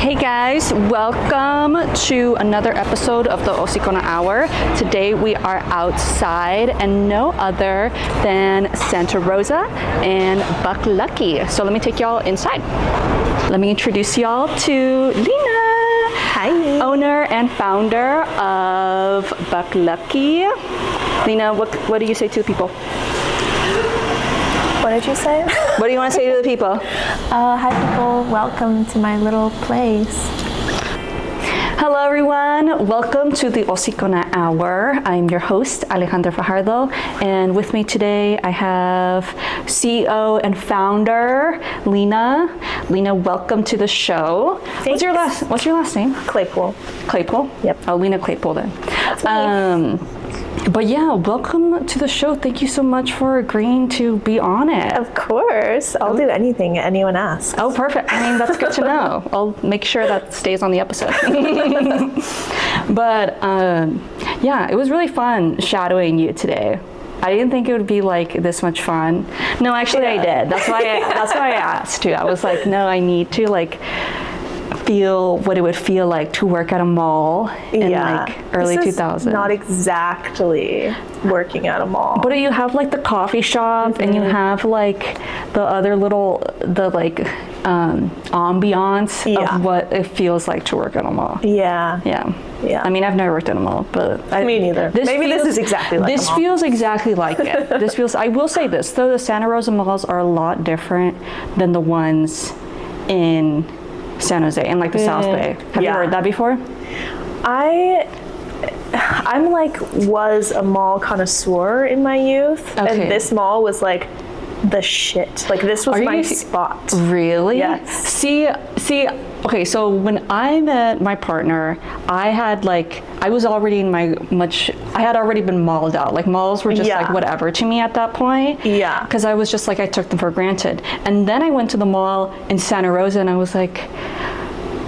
Hey guys, welcome to another episode of the Osikona Hour. Today we are outside and no other than Santa Rosa and Buck Lucky. So let me take y'all inside. Let me introduce y'all to Lena. Hi. Owner and founder of Buck Lucky. Lena, what do you say to the people? What did you say? What do you want to say to the people? Hi people, welcome to my little place. Hello everyone, welcome to the Osikona Hour. I'm your host, Alejandra Fajardo, and with me today I have CEO and founder, Lena. Lena, welcome to the show. Thanks. What's your last name? Claypool. Claypool? Yep. Oh, Lena Claypool then. That's me. But yeah, welcome to the show. Thank you so much for agreeing to be on it. Of course, I'll do anything anyone asks. Oh, perfect. I mean, that's good to know. I'll make sure that stays on the episode. But yeah, it was really fun shadowing you today. I didn't think it would be like this much fun. No, actually I did. That's why I asked too. I was like, no, I need to like feel what it would feel like to work at a mall in like early 2000s. Not exactly working at a mall. But you have like the coffee shop and you have like the other ambiance of what it feels like to work at a mall. Yeah. I mean, I've never worked at a mall, but me neither. This is exactly like this feels exactly like it. I will say this though, the Santa Rosa malls are a lot different than the ones in San Jose and like the South Bay. Have you heard that before? I'm like was a mall connoisseur in my youth, and this mall was like the shit. Like this was my spot. Really? Yes. See. Okay, so when I met my partner, I had already been mauled out. Like malls were just like whatever to me at that point. Yeah. Because I was just like, I took them for granted. And then I went to the mall in Santa Rosa and I was like,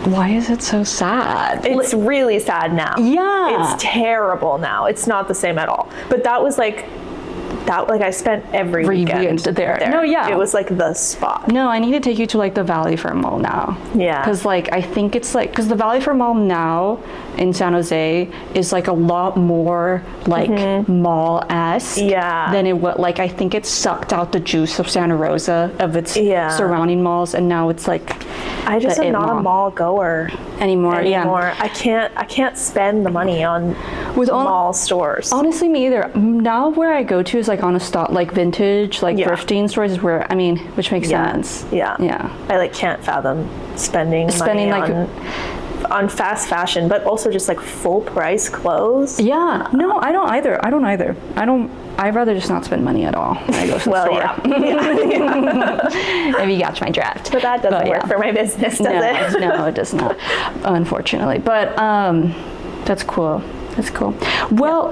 why is it so sad? It's really sad now. Yeah. It's terrible now. It's not the same at all. But that was like I spent every weekend there. No, yeah. It was like the spot. No, I need to take you to like the Valley Fair Mall now. Yeah. Because like I think it's like because the Valley Fair Mall now in San Jose is like a lot more like mall-esque. Yeah. Than it was like I think it sucked out the juice of Santa Rosa of its surrounding malls, and now it's like I just am not a mall goer anymore. Yeah. I can't spend the money on mall stores. Honestly, me either. Now where I go to is like on a stop, like vintage, like thrifting stores is where which makes sense. Yeah. I like can't fathom spending money like on fast fashion, but also just like full price clothes. Yeah. No, I don't either. I'd rather just not spend money at all when I go to the store. If you got my draft. But that doesn't work for my business, does it? No, it does not, unfortunately. But that's cool. That's cool. Well,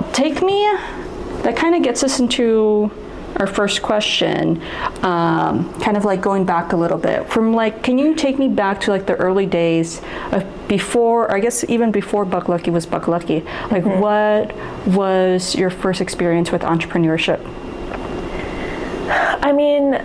that kind of gets us into our first question, kind of like going back a little bit from like, can you take me back to like the early days of before, or I guess even before Buck Lucky was Buck Lucky, like what was your first experience with entrepreneurship? I mean,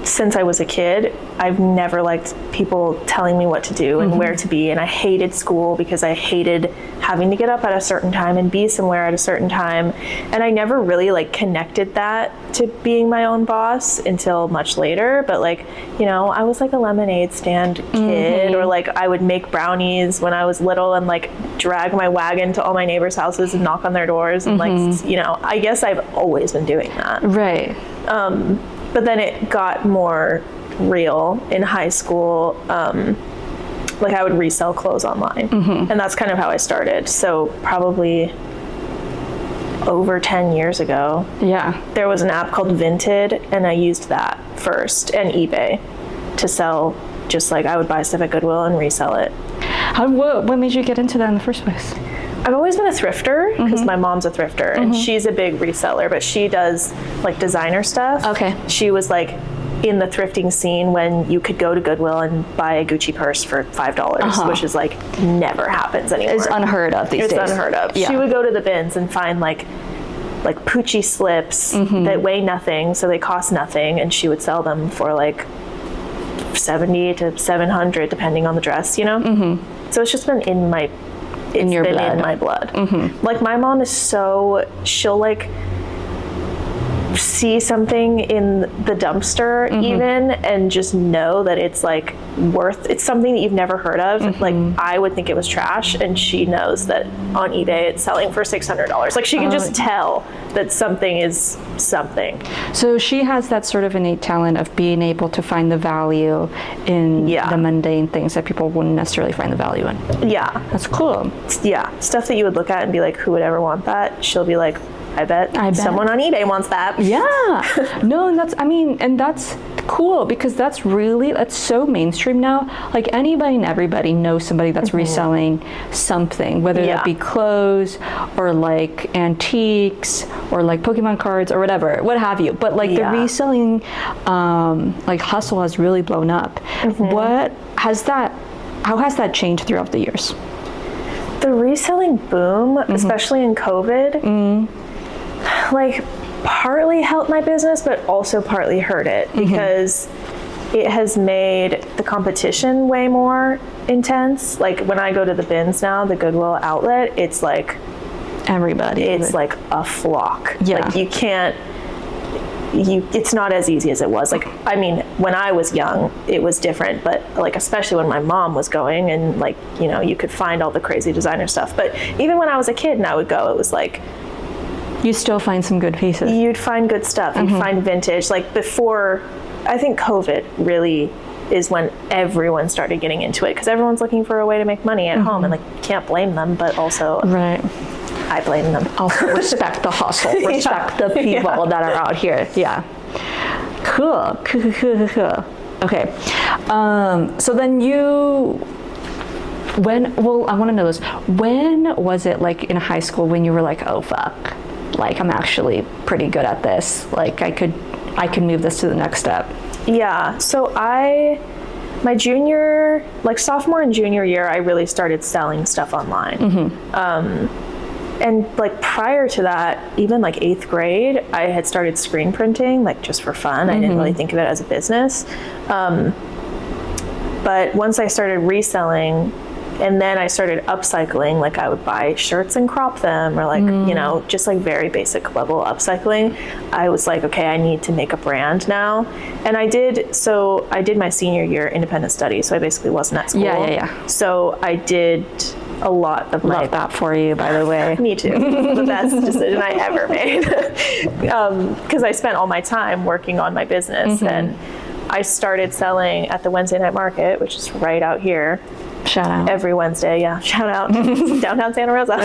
since I was a kid, I've never liked people telling me what to do and where to be, and I hated school because I hated having to get up at a certain time and be somewhere at a certain time, and I never really like connected that to being my own boss until much later. But like, you know, I was like a lemonade stand kid, or like I would make brownies when I was little and like drag my wagon to all my neighbors' houses and knock on their doors, and like, you know, I guess I've always been doing that. Right. But then it got more real in high school. Like I would resell clothes online, and that's kind of how I started. So probably over 10 years ago, there was an app called Vinted, and I used that first, and eBay to sell. Just like I would buy stuff at Goodwill and resell it. What made you get into that in the first place? I've always been a thrifter because my mom's a thrifter, and she's a big reseller, but she does like designer stuff. Okay. She was like in the thrifting scene when you could go to Goodwill and buy a Gucci purse for $5, which is like never happens anymore. It's unheard of these days. It's unheard of. Yeah. She would go to the bins and find like Poochie slips that weigh nothing, so they cost nothing, and she would sell them for like $70 to $700 depending on the dress, you know? So it's just been in my blood. Like my mom is she'll like see something in the dumpster even and just know that it's like it's something that you've never heard of. Like I would think it was trash, and she knows that on eBay it's selling for $600. Like she can just tell that something is something. So she has that sort of innate talent of being able to find the value in the mundane things that people wouldn't necessarily find the value in. Yeah. That's cool. Yeah. Stuff that you would look at and be like, who would ever want that? She'll be like, I bet someone on eBay wants that. Yeah. No, and that's cool, because that's so mainstream now. Like anybody and everybody knows somebody that's reselling something, whether that be clothes or like antiques or like Pokemon cards or whatever, what have you. But like the reselling like hustle has really blown up. How has that changed throughout the years? The reselling boom, especially in COVID, like partly helped my business, but also partly hurt it, because it has made the competition way more intense. Like when I go to the bins now, the Goodwill outlet, it's like everybody. It's like a flock. Yeah. Like it's not as easy as it was. Like, I mean, when I was young, it was different, but like, especially when my mom was going and like, you know, you could find all the crazy designer stuff. But even when I was a kid and I would go, it was like, you still find some good pieces. You'd find good stuff. You'd find vintage. Like before, I think COVID really is when everyone started getting into it, because everyone's looking for a way to make money at home, and like you can't blame them, but also I blame them. Also respect the hustle, respect the people that are out here. Yeah. Cool. Okay. So then I want to know this. When was it, like in high school, when you were like, oh fuck, like I'm actually pretty good at this, like I could move this to the next step? Yeah, so my sophomore and junior year, I really started selling stuff online. And like prior to that, even like 8th grade, I had started screen printing, like just for fun. I didn't really think of it as a business. But once I started reselling, and then I started upcycling, like I would buy shirts and crop them, or like, you know, just like very basic level upcycling. I was like, okay, I need to make a brand now. And I did my senior year independent study, so I basically wasn't at school. Yeah. So I did a lot of Love that for you, by the way. Me too. The best decision I ever made. Because I spent all my time working on my business, and I started selling at the Wednesday night market, which is right out here. Shout out. Every Wednesday, shout out. Downtown Santa Rosa.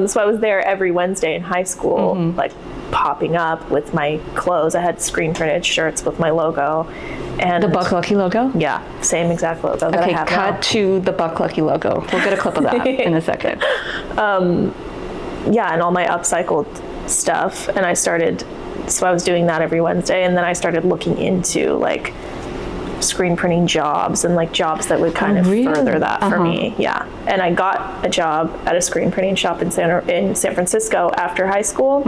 So I was there every Wednesday in high school, like popping up with my clothes. I had screen printed shirts with my logo. And the Buck Lucky logo? Yeah, same exact logo that I have now. Cut to the Buck Lucky logo. We'll get a clip of that in a second. And all my upcycled stuff. And so I was doing that every Wednesday, and then I started looking into like screen printing jobs and like jobs that would kind of further that for me. Yeah. And I got a job at a screen printing shop in San Francisco after high school.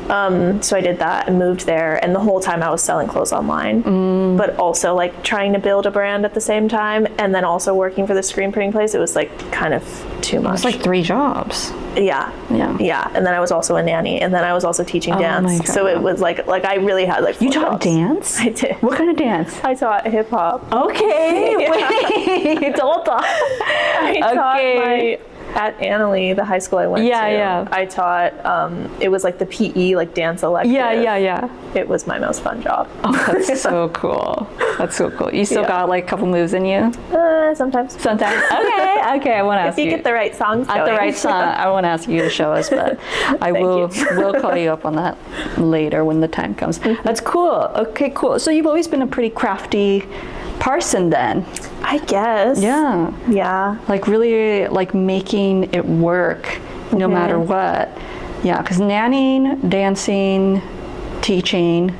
So I did that and moved there, and the whole time I was selling clothes online, but also like trying to build a brand at the same time, and then also working for the screen printing place. It was like kind of too much. It was like 3 jobs. Yeah. And then I was also a nanny, and then I was also teaching dance. So it was like I really had like 4 You taught jobs. Dance? I did. What kind of dance? I taught hip hop. Okay. Wait. Hold on. I taught at Annalee, the high school I went to. I taught, it was like the PE, like dance elective. Yeah. It was my most fun job. Oh, that's so cool. That's so cool. You still got like a couple moves in you? Sometimes. Okay, I want to ask you. If you get the right songs going. At the right song, I want to ask you to show us, but I will call you up on that later when the time comes. That's cool. Okay, cool. So you've always been a pretty crafty person then. I guess. Yeah. Like really like making it work no matter what. Yeah, because nannying, dancing, teaching,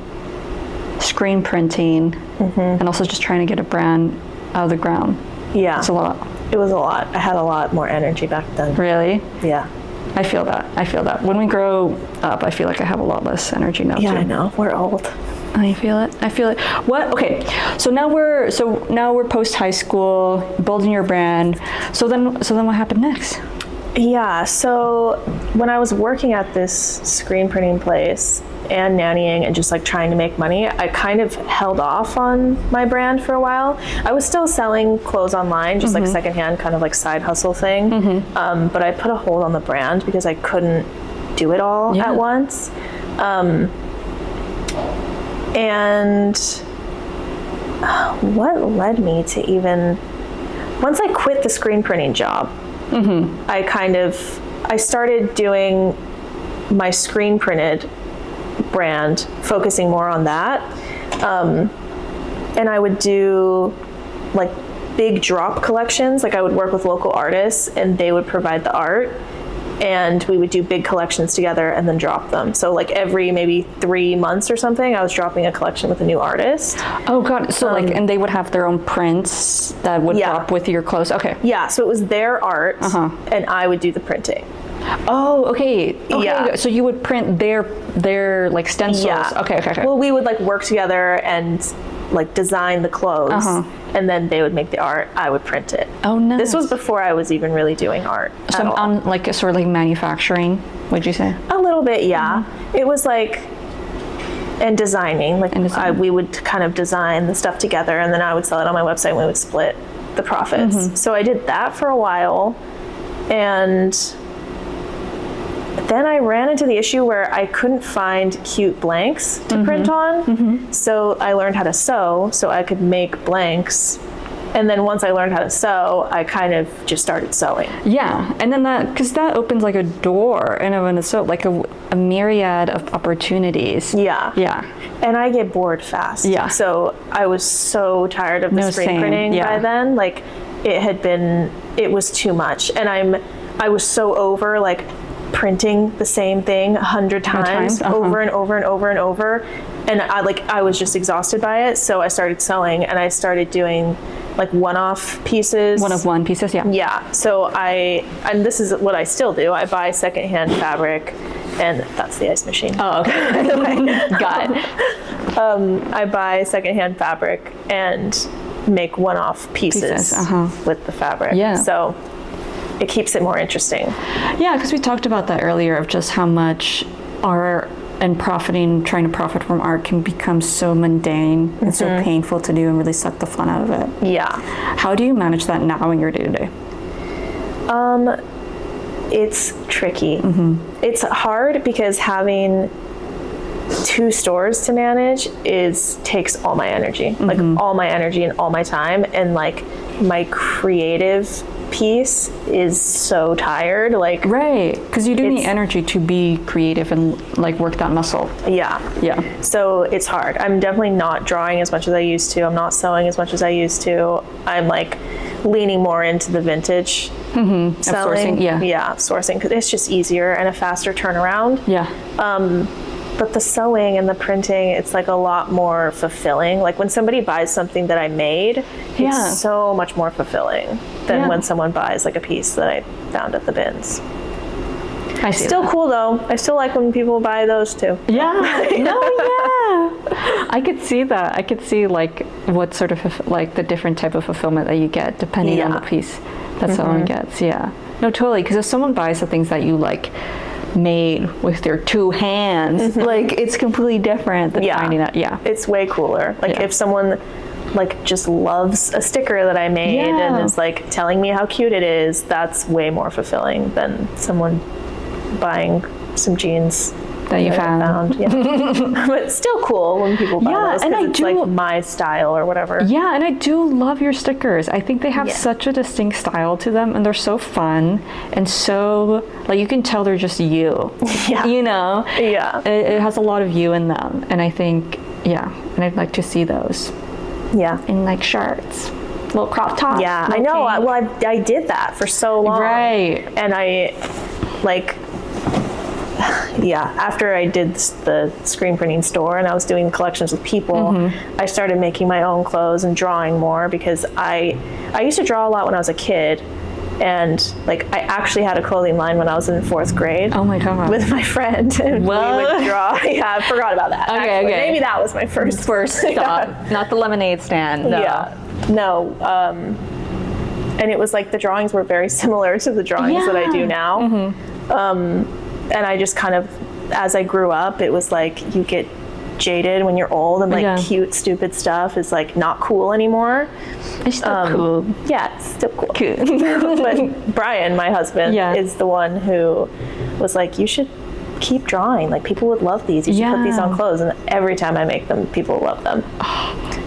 screen printing, and also just trying to get a brand out of the ground. Yeah. It's a lot. It was a lot. I had a lot more energy back then. Really? Yeah. I feel that. When we grow up, I feel like I have a lot less energy now Yeah, too. I know. We're old. I feel it. What? Okay. So now we're post high school, building your brand. So then what happened next? Yeah, so when I was working at this screen printing place and nannying and just like trying to make money, I kind of held off on my brand for a while. I was still selling clothes online, just like secondhand, kind of like side hustle thing. But I put a hold on the brand because I couldn't do it all at once. And what led me to even, once I quit the screen printing job, I started doing my screen printed brand, focusing more on that. And I would do like big drop collections. Like I would work with local artists and they would provide the art and we would do big collections together and then drop them. So like every maybe 3 months or something, I was dropping a collection with a new artist. Oh God, so like, and they would have their own prints that would drop with your clothes. Okay. Yeah, so it was their art and I would do the printing. Oh, okay. Yeah. So you would print their like stencils. Yeah. Okay. Well, we would like work together and like design the clothes and then they would make the art. I would print it. Oh, nice. This was before I was even really doing art. So on like a sort of like manufacturing, would you say? A little bit, yeah. It was like, and designing. Like we would kind of design the stuff together and then I would sell it on my website and we would split the profits. So I did that for a while and then I ran into the issue where I couldn't find cute blanks to print on. So I learned how to sew so I could make blanks. And then once I learned how to sew, I kind of just started sewing. Yeah, and then because that opens like a door in and of itself, like a myriad of opportunities. Yeah. And I get bored fast. Yeah. So I was so tired of the screen printing by then. Like it was too much. And I was so over like printing the same thing 100 times over and over and over and over. And I was just exhausted by it. So I started sewing and I started doing like one-off pieces. One pieces, yeah. Yeah. So and this is what I still do. I buy secondhand fabric and that's the ice machine. Oh, okay. Got it. I buy secondhand fabric and make one-off pieces with the fabric. Yeah. So it keeps it more interesting. Yeah, because we talked about that earlier of just how much art and trying to profit from art can become so mundane and so painful to do and really suck the fun out of it. Yeah. How do you manage that now in your day-to-day? It's tricky. It's hard because having 2 stores to manage takes all my energy, like all my energy and all my time, and like my creative piece is so tired. Like right, because you do need energy to be creative and like work that muscle. Yeah. So it's hard. I'm definitely not drawing as much as I used to. I'm not sewing as much as I used to. I'm like leaning more into the vintage selling. Sourcing, sourcing because it's just easier and a faster turnaround. But the sewing and the printing, it's like a lot more fulfilling. Like when somebody buys something that I made, it's so much more fulfilling than when someone buys like a piece that I found at the bins. I see. Still cool though. I still like when people buy those too. I could see that. I could see like what sort of like the different type of fulfillment that you get depending on the piece that someone gets. Yeah. No, totally. Because if someone buys the things that you like made with their 2 hands, like it's completely different than finding that. It's way cooler. Like if someone like just loves a sticker that I made and is like telling me how cute it is, that's way more fulfilling than someone buying some jeans that you found. But it's still cool when people buy those because it's like my style or whatever. Yeah, and I do love your stickers. I think they have such a distinct style to them and they're so fun and so like you can tell they're just you. You know? It has a lot of you in them and I think and I'd like to see those. In like shirts. Little crop tops. Yeah, I know. I did that for so long. Right. And I like after I did the screen printing store and I was doing collections with people, I started making my own clothes and drawing more because I used to draw a lot when I was a kid And like I actually had a clothing line when I was in 4th grade. Oh my God. With my friend, and we would draw. Yeah, I forgot about that. Okay, actually. okay. Maybe that was my first stop. Not the lemonade stand. No. Yeah, no. And it was like the drawings were very similar to the drawings that I do now. And I just kind of, as I grew up, it was like you get jaded when you're old, and like cute, stupid stuff is like not cool anymore. It's still cool. Yeah, it's still cool. Cool. But Brian, my husband, is the one who was like, you should keep drawing. Like people would love these. You should put these on clothes. And every time I make them, people love them.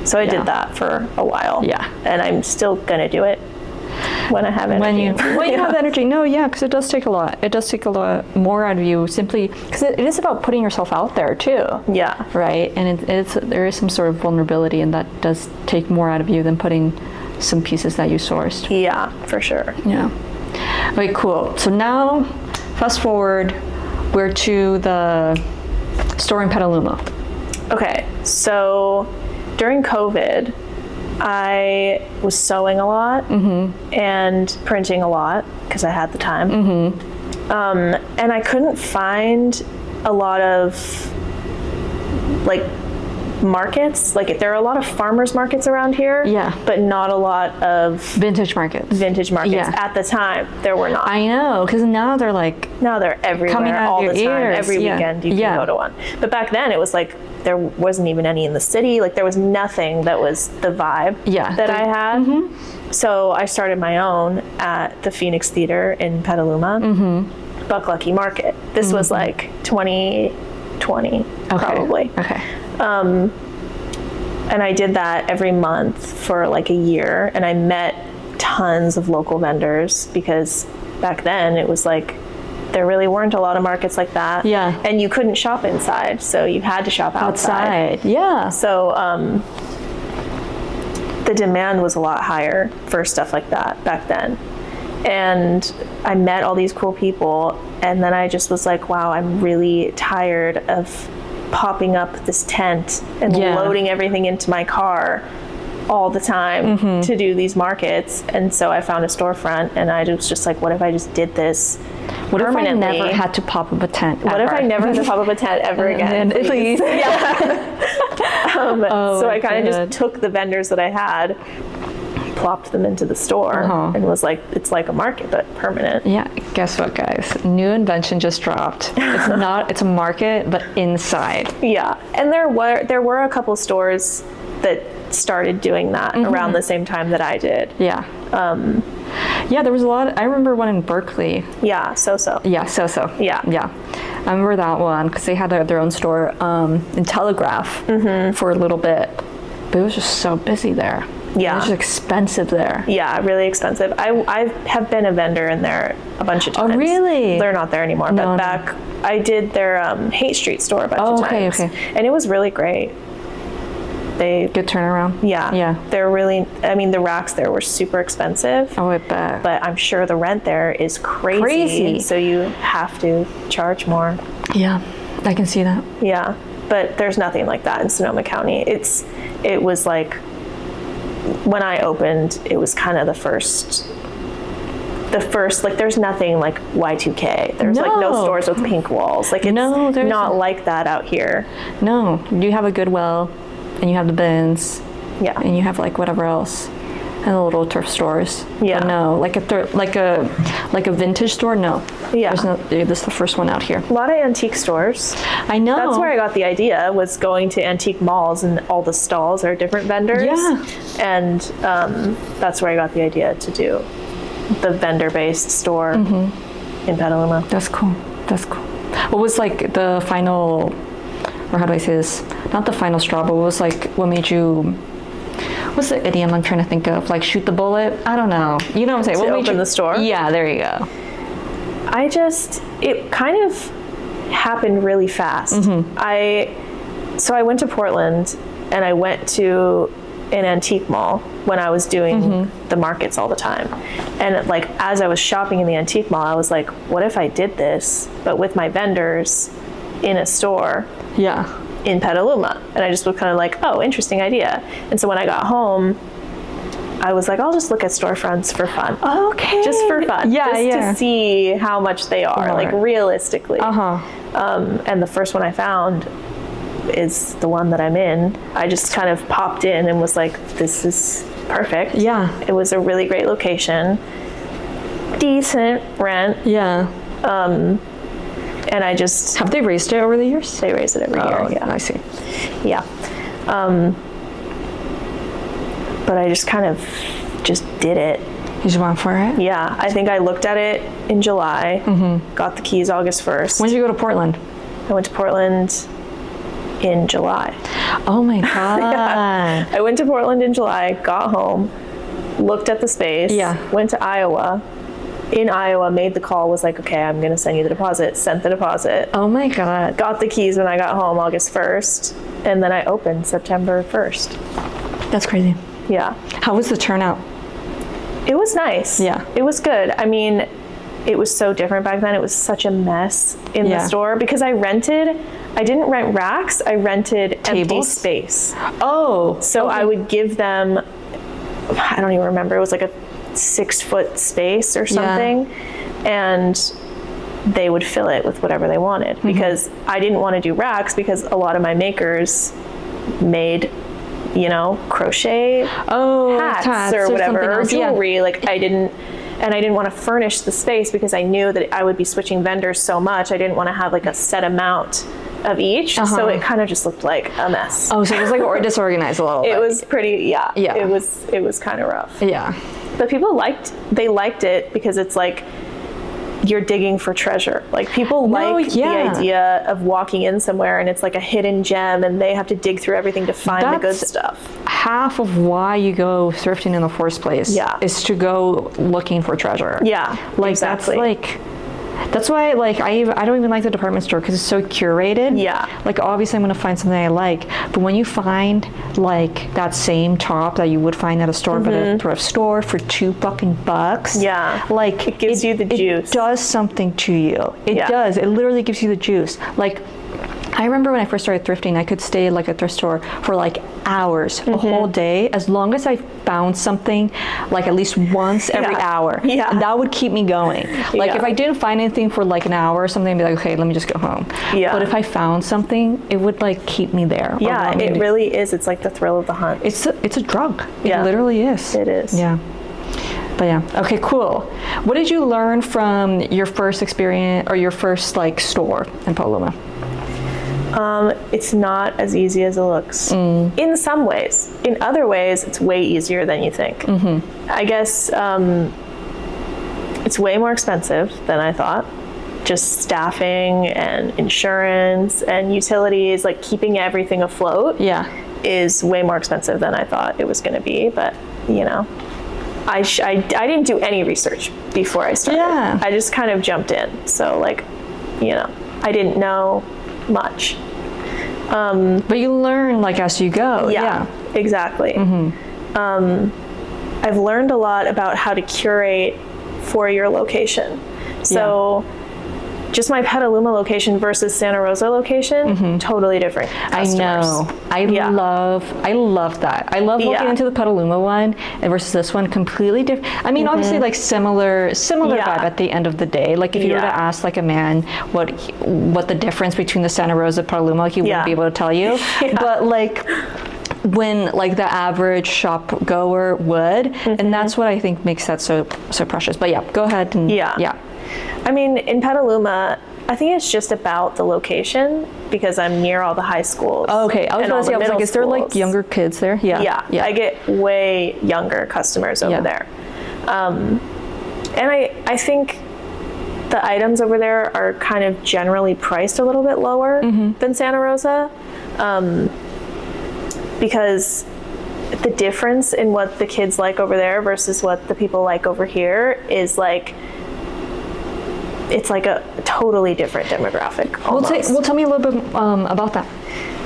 So I did that for a while. Yeah. And I'm still gonna do it when I have energy. When you have energy. No, yeah, because it does take a lot. It does take a lot more out of you, simply because it is about putting yourself out there too. Yeah. Right. And there is some sort of vulnerability, and that does take more out of you than putting some pieces that you sourced. Yeah, for sure. Yeah. Okay, cool. So now, fast forward, we're to the store in Petaluma. Okay, so during COVID, I was sewing a lot and printing a lot because I had the time. And I couldn't find a lot of like markets. Like there are a lot of farmers markets around here, but not a lot of vintage markets. At the time, there were not. I know, because now they're everywhere, coming out all of the your time. ears. Every weekend you can go to one. But back then it was like there wasn't even any in the city. Like there was nothing that was the vibe that I had. So I started my own at the Phoenix Theater in Petaluma, Buck Lucky Market. This was like 2020, probably. Okay. And I did that every month for like a year, and I met tons of local vendors, because back then it was like there really weren't a lot of markets like that. Yeah. And you couldn't shop inside, so you had to shop outside. Yeah. So the demand was a lot higher for stuff like that back then. And I met all these cool people, and then I just was like, wow, I'm really tired of popping up this tent and loading everything into my car all the time to do these markets. And so I found a storefront, and I was just like, what if I just did this What if I never had to pop up a tent What if I never had to pop up a tent ever again? Please. So I kind of just took the vendors that I had, plopped them into the store, and was like, it's like a market, but permanent. Yeah, guess what, guys? New invention just dropped. It's a market, but inside. Yeah, and there were a couple stores that started doing that around the same time that I did. Yeah. Yeah, there was a lot. I remember one in Berkeley. Yeah, So-So. Yeah, So-So. Yeah. Yeah. I remember that one because they had their own store in Telegraph for a little bit. But it was just so busy there. Yeah. It was just expensive there. Yeah, really expensive. I have been a vendor in there a bunch of times. Oh, really? They're not there anymore. But back, I did their Haight Street store a bunch of times. Okay. And it was really great. Good turnaround. Yeah. Yeah. They're really, I mean, the racks there were super expensive. Oh, I bet. But I'm sure the rent there is crazy. So you have to charge more. Yeah, I can see that. Yeah. But there's nothing like that in Sonoma County. It was like, when I opened, it was kind of the first, like, there's nothing like Y2K. There's like no stores with pink walls. Like, it's not like that out here. No, you have a Goodwill, and you have the bins. Yeah. And you have like whatever else, and the little thrift stores. Yeah. But no, like a vintage store. No. Yeah. This is the first one out here. A lot of antique stores. I know. That's where I got the idea, was going to antique malls, and all the stalls are different vendors. Yeah. And that's where I got the idea to do the vendor-based store in Petaluma. That's cool. That's cool. What was like the final, or how do I say this? Not the final straw, but what made you, what's the idiom I'm trying to think of? Like shoot the bullet? I don't know. You know what I'm saying? To open the store? Yeah, there you go. It kind of happened really fast. I went to Portland, and I went to an antique mall when I was doing the markets all the time. And like, as I was shopping in the antique mall, I was like, what if I did this, but with my vendors in a store in Petaluma? And I just was kind of like, oh, interesting idea. And so when I got home, I was like, I'll just look at storefronts for fun. Okay. Just for fun. Yeah, just yeah. to see how much they are, like realistically. And the first one I found is the one that I'm in. I just kind of popped in and was like, this is perfect. Yeah. It was a really great location. Decent rent. Yeah. And I just... Have they raised it over the years? They raise it every year, yeah. I see. Yeah. But I just kind of just did it. You just went for it? Yeah. I think I looked at it in July, got the keys August 1st. When did you go to Portland? I went to Portland in July. Oh my God. Yeah. I went to Portland in July, got home, looked at the space, went to Iowa. In Iowa, made the call, was like, okay, I'm going to send you the deposit, sent the deposit. Oh my God. Got the keys when I got home August 1st, and then I opened September 1st. That's crazy. Yeah. How was the turnout? It was nice. Yeah. It was good. I mean, it was so different back then. It was such a mess in the store because I didn't rent racks, I rented empty space. Oh. So I would give them, I don't even remember, it was like a 6-foot space or something, and they would fill it with whatever they wanted because I didn't want to do racks because a lot of my makers made, you know, crochet hats or whatever, or jewelry. Like I didn't want to furnish the space because I knew that I would be switching vendors so much. I didn't want to have like a set amount of each, so it kind of just looked like a mess. Oh, so it was like disorganized a little bit. It was pretty, yeah. It was kind of rough. Yeah. But people liked it because it's like you're digging for treasure. Like people the idea of walking in somewhere and it's like a hidden gem and they have to dig through everything to find the good stuff. Half of why you go thrifting in the first place is to go looking for treasure. Yeah, like exactly. That's why, like, I don't even like the department store because it's so curated. Yeah. Like, obviously, I'm going to find something I like. But when you find, like, that same top that you would find at a store, but at a thrift store for $2 yeah. Like, it gives you the juice. It does something to you. It does. It literally gives you the juice. Like, I remember when I first started thrifting, I could stay like at a thrift store for like hours, a whole day, as long as I found something like at least once every hour. Yeah. And that would keep me going. Like if I didn't find anything for like an hour or something, I'd be like, okay, let me just go home. Yeah. But if I found something, it would like keep me there. Yeah, it really is. It's like the thrill of the hunt. It's a drug. It literally is. It is. Yeah. But yeah, okay, cool. What did you learn from your first experience or your first like store in Petaluma? It's not as easy as it looks. In some ways. In other ways, it's way easier than you think. I guess it's way more expensive than I thought. Just staffing and insurance and utilities, like keeping everything afloat is way more expensive than I thought it was going to be. But, you know, I didn't do any research before I started. Yeah. I just kind of jumped in. So, like, you know, I didn't know much. But you learn like as you go. Yeah. Exactly. I've learned a lot about how to curate for your location. So just my Petaluma location versus Santa Rosa location, totally different customers. I know. I love that. I love looking into the Petaluma one versus this one, completely different. I mean, obviously like similar vibe at the end of the day. Like if you were to ask like a man what the difference between the Santa Rosa Petaluma, like he wouldn't be able to tell you. But like when like the average shop goer would, and that's what I think makes that so precious. But yeah, go ahead and I mean, in Petaluma, I think it's just about the location because I'm near all the high schools. Oh, okay, I was about to say, I was like, is there like younger kids there? Yeah. I get way younger customers over there. And I think the items over there are kind of generally priced a little bit lower than Santa Rosa because the difference in what the kids like over there versus what the people like over here is like, it's like a totally different demographic almost. Well, tell me a little bit about that.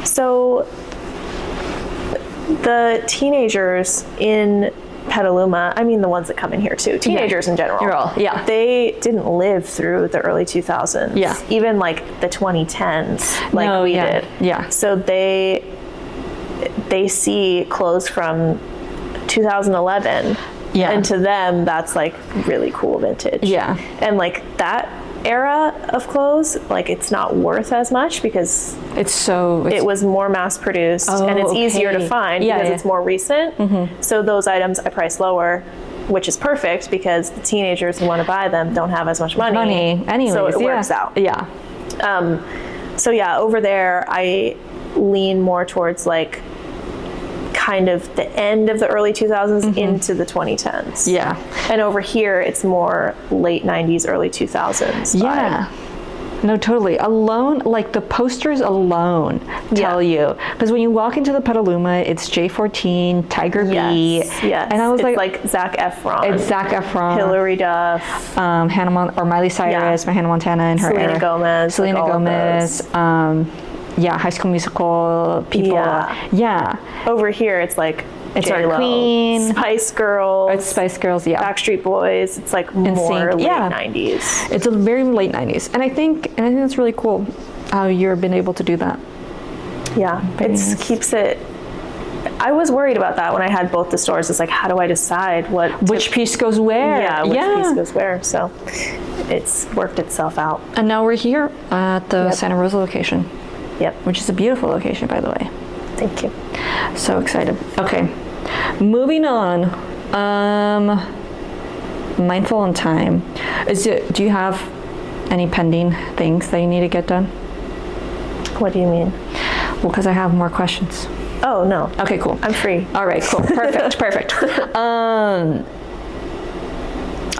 So the teenagers in Petaluma, I mean the ones that come in here too, teenagers in general, they didn't live through the early 2000s, even like the 2010s like we did. So they see clothes from 2011. Yeah. And to them, that's like really cool vintage. Yeah. And like that era of clothes, like it's not worth as much because it was more mass produced and it's easier to find because it's more recent. So those items I price lower, which is perfect because the teenagers who want to buy them don't have as much money. Anyways, so it works out. Yeah. So yeah, over there I lean more towards like kind of the end of the early 2000s into the 2010s. Yeah. And over here it's more late 90s, early 2000s. Yeah. No, totally. Alone, like the posters alone tell you. Because when you walk into the Petaluma, it's J14, Tiger B. Yes. And I was it's like Zac Efron. It's Zac Efron. Hilary Duff. Hannah Miley Cyrus, Hannah Montana in her Selena era. Gomez. Selena Gomez. High School Musical people. Yeah. Over here, it's like it's our J-Lo, Queen. Spice Girls. It's Spice Girls, yeah. Backstreet Boys. It's like more late 90s. It's a very late 90s. And I think that's really cool how you've been able to do that. Yeah. Keeps it. I was worried about that when I had both the stores. It's like, how do I decide which piece goes where? Yeah, which piece goes where. So it's worked itself out. And now we're here at the Santa Rosa location. Yep. Which is a beautiful location, by the way. Thank you. So excited. Okay. Moving on. Mindful on time. Do you have any pending things that you need to get done? What do you mean? Well, because I have more questions. Oh, no. Okay, cool. I'm free. All right, cool. Perfect.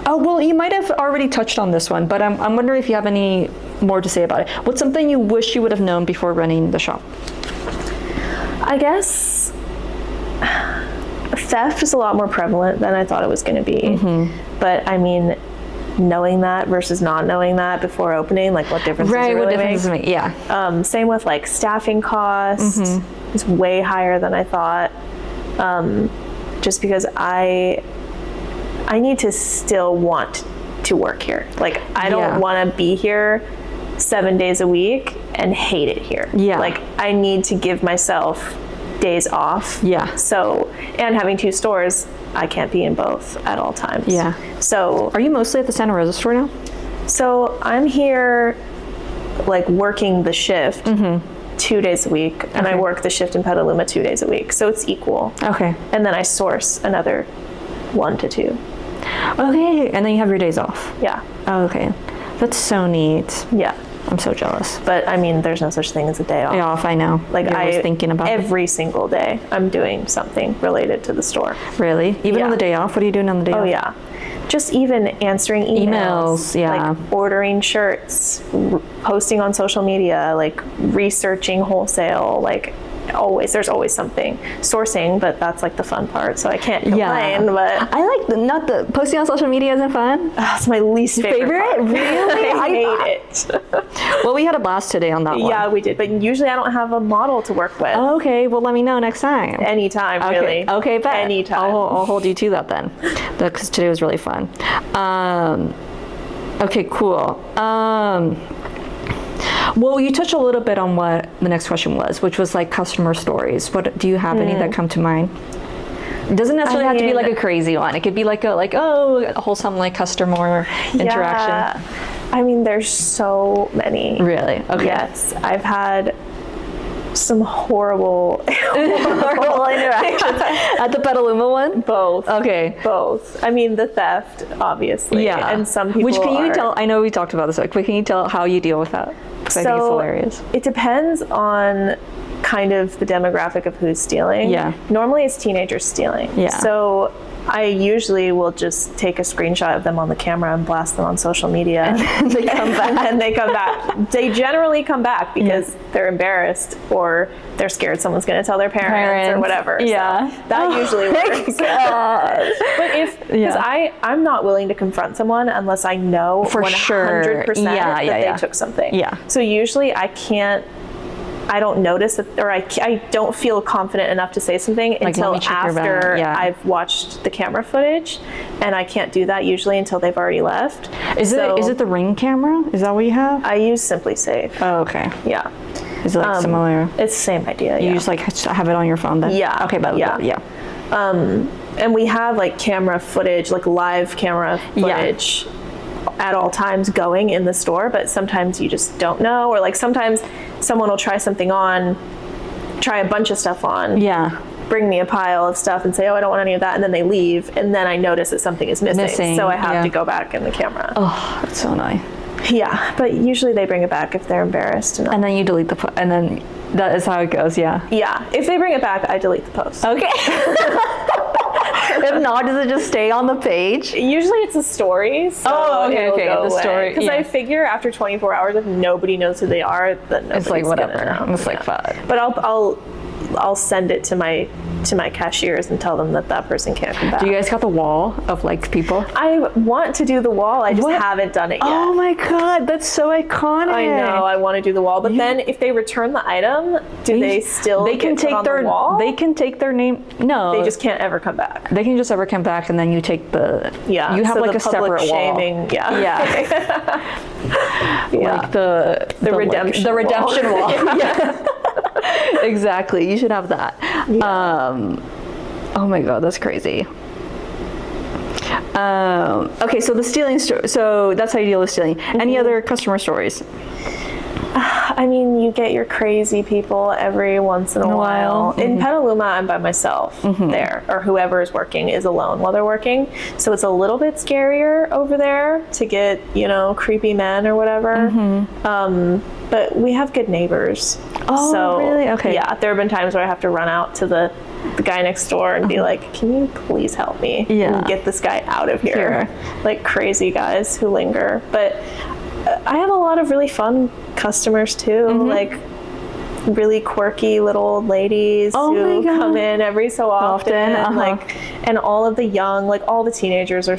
Oh, well, you might have already touched on this one, but I'm wondering if you have any more to say about it. What's something you wish you would have known before running the shop? I guess theft is a lot more prevalent than I thought it was going to be. But I mean, knowing that versus not knowing that before opening, like what difference does it really make? Yeah. Same with like staffing costs. It's way higher than I thought. Just because I need to still want to work here. Like I don't want to be here 7 days a week and hate it here. Yeah. Like I need to give myself days off. Yeah. So, and having two stores, I can't be in both at all times. Yeah. So, are you mostly at the Santa Rosa store now? So I'm here like working the shift 2 days a week, and I work the shift in Petaluma 2 days a week. So it's equal. Okay. And then I source another 1 to 2. Okay. And then you have your days off. Yeah. Oh, okay. That's so neat. Yeah. I'm so jealous. But I mean, there's no such thing as a day off. I know. Like I was thinking about every single day I'm doing something related to the store. Really? Even on the day off? What are you doing on the day off? Oh yeah. Just even answering emails. Yeah. Like ordering shirts, posting on social media, like researching wholesale, like there's always something. Sourcing, but that's like the fun part, so I can't complain. But I like not the posting on social media isn't fun. It's my least favorite part. Really? I hate it. Well, we had a blast today on that one. Yeah, we did, but usually I don't have a model to work with. Okay, well let me know next time. Anytime, really. Okay, bet. Anytime. I'll hold you to that then, because today was really fun. Okay, cool. Well, you touched a little bit on what the next question was, which was like customer stories. What do you have any that come to mind? It doesn't necessarily have to be like a crazy one. It could be like a wholesome like customer interaction. Yeah. I mean, there's so many. Really? Okay. Yes, I've had some horrible interactions. At the Petaluma one? Both. Okay. Both. I mean, the theft, obviously. Yeah. And some people Which can you tell, I know we talked about this, but can you tell how you deal with that? Because I think it's hilarious. It depends on kind of the demographic of who's stealing. Yeah. Normally it's teenagers stealing. Yeah. So I usually will just take a screenshot of them on the camera and blast them on social media. And they come back. And they come back. They generally come back because they're embarrassed or they're scared someone's going to tell their parents or whatever. Yeah. So that usually works. But because I'm not willing to confront someone unless I know for 100% sure. that they took something. Yeah. So usually I don't notice it, or I don't feel confident enough to say something until after I've watched the camera footage, and I can't do that usually until they've already left. Is it the Ring camera? Is that what you have? I use Simply Safe. Oh, okay. Yeah. Is it like similar? It's the same idea. You just like have it on your phone then? Yeah. Okay, but yeah. And we have like camera footage, like live camera footage at all times going in the store, but sometimes you just don't know, or like sometimes someone will try something on, try a bunch of stuff on. Yeah. Bring me a pile of stuff and say, oh, I don't want any of that, and then they leave, and then I notice that something is missing. So I have to go back in the camera. Oh, that's so annoying. Yeah, but usually they bring it back if they're embarrassed enough. And then you delete and then that is how it goes, yeah. Yeah, if they bring it back, I delete the post. Okay. If not, does it just stay on the page? Usually it's a story. So okay, the story. Because I figure after 24 hours, if nobody knows who they are, then it's like whatever. It's like fun. But I'll send it to my cashiers and tell them that person can't come back. Do you guys got the wall of like people? I want to do the wall. I just haven't done it yet. Oh my god, that's so iconic. I know. I want to do the wall, but then if they return the item, do they still they can get take put on their the wall? They can take their name. No, they just can't ever come back. They can just ever come back, and then you take the You have so like the a separate shaming, wall. Yeah. Like the redemption. The redemption wall. wall. Yeah. Exactly. You should have that. Yeah. Oh my god, that's crazy. Okay, so the stealing story. So that's how you deal with stealing. Any other customer stories? I mean, you get your crazy people every once in a while. In Petaluma, I'm by myself there, or whoever is working is alone while they're working. So it's a little bit scarier over there to get, creepy men or whatever. But we have good neighbors. Oh, so, really? Okay. Yeah, there have been times where I have to run out to the guy next door and be like, can you please help me and get this guy out of here? Like crazy guys who linger. But I have a lot of really fun customers too, like really quirky little old ladies who come in every so often. And all of the young, like all the teenagers are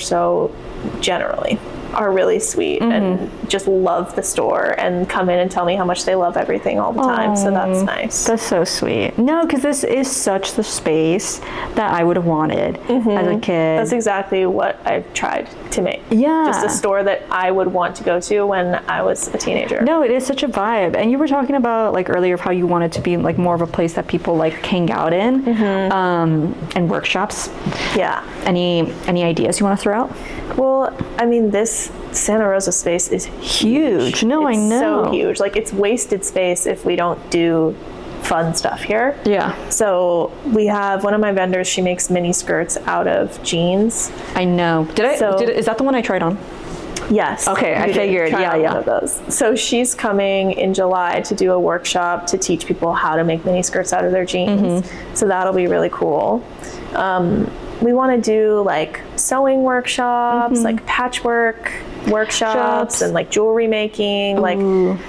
really sweet and just love the store and come in and tell me how much they love everything all the time. So that's nice. That's so sweet. No, because this is such the space that I would have wanted as a kid. That's exactly what I've tried to make. Yeah. Just a store that I would want to go to when I was a teenager. No, it is such a vibe. And you were talking about like earlier of how you wanted to be like more of a place that people like hang out in and workshops. Yeah. Any ideas you want to throw out? Well, I mean, this Santa Rosa space is huge. No, it's I know. So huge. Like, it's wasted space if we don't do fun stuff here. Yeah. So we have one of my vendors, she makes mini skirts out of jeans. I know. Is that the one I tried on? Yes. Okay, I figured. Yeah. One of those. So she's coming in July to do a workshop to teach people how to make mini skirts out of their jeans. So that'll be really cool. We want to do like sewing workshops, like patchwork workshops, and like jewelry making. Like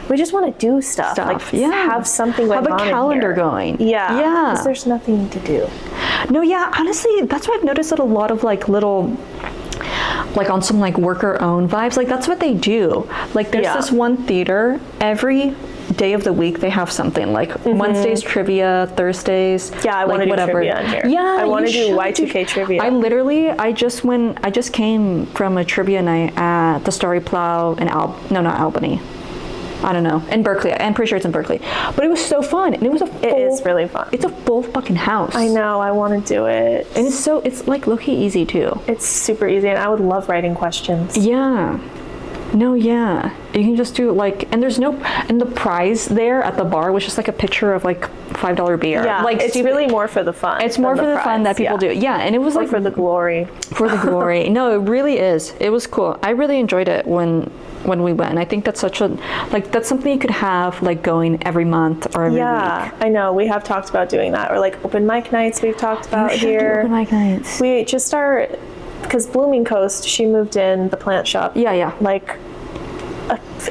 we just want to do stuff. Like have something going on. Have a calendar going. Yeah. Because there's nothing to do. No, yeah. Honestly, that's why I've noticed that a lot of like little, like on some like worker owned vibes, like that's what they do. Like there's this one theater every day of the week they have something like Wednesdays trivia, Thursdays. Yeah, I want to do trivia in here. Yeah, I want to do Y2K trivia. I just came from a trivia night at the Starry Plow in not Albany. I don't know, in Berkeley. I'm pretty sure it's in Berkeley. But it was so fun. And it is really fun. It's a full fucking house. I know, I want to do it. And it's like low-key easy too. It's super easy, and I would love writing questions. Yeah. No, yeah. You can just do like, and the prize there at the bar was just like a picture of like $5 beer. Yeah, like it's really more for the fun. It's more for the fun that people do. Yeah, and it was like for the glory. For the glory. No, it really is. It was cool. I really enjoyed it when we went. I think that's that's something you could have like going every month or every week. I know. We have talked about doing that, or like open mic nights we've talked about here. Open mic nights. We just because Blooming Coast, she moved in the plant shop. Yeah. Like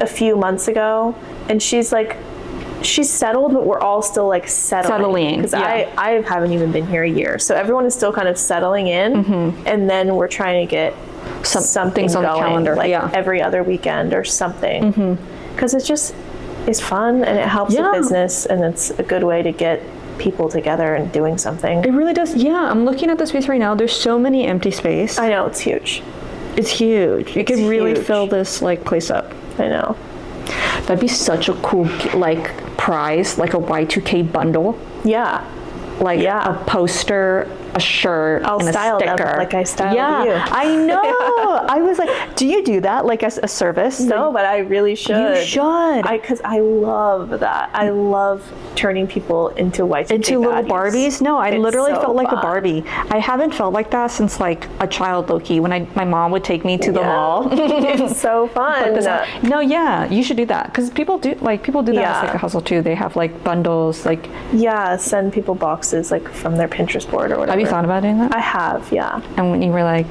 a few months ago, and she's settled, but we're all still like settling. Because I haven't even been here a year, so everyone is still kind of settling in, and then we're trying to get something on going, the calendar, like every other weekend or something. Because it's fun and it helps the business, and it's a good way to get people together and doing something. It really does. Yeah, I'm looking at the space right now. There's so many empty space. I know, it's huge. It's huge. You could really fill this like place up. I know. That'd be such a cool like prize, like a Y2K bundle. Yeah. Like a poster a shirt I'll and a style them sticker. like I styled you. I know. I was like, do you do that like as a service? No, but I really should. You should. Because I love that. I love turning people into Y2K Into little baddies. Barbies? No, I It's literally so felt like a fun. Barbie. I haven't felt like that since like a child, low-key, when my mom would take me to the mall. It's so fun. No, yeah, you should do that because people do that as like a hustle too. They have like bundles, like. Yeah, send people boxes like from their Pinterest board or whatever. Have you thought about doing that? I have, yeah. And when you were like,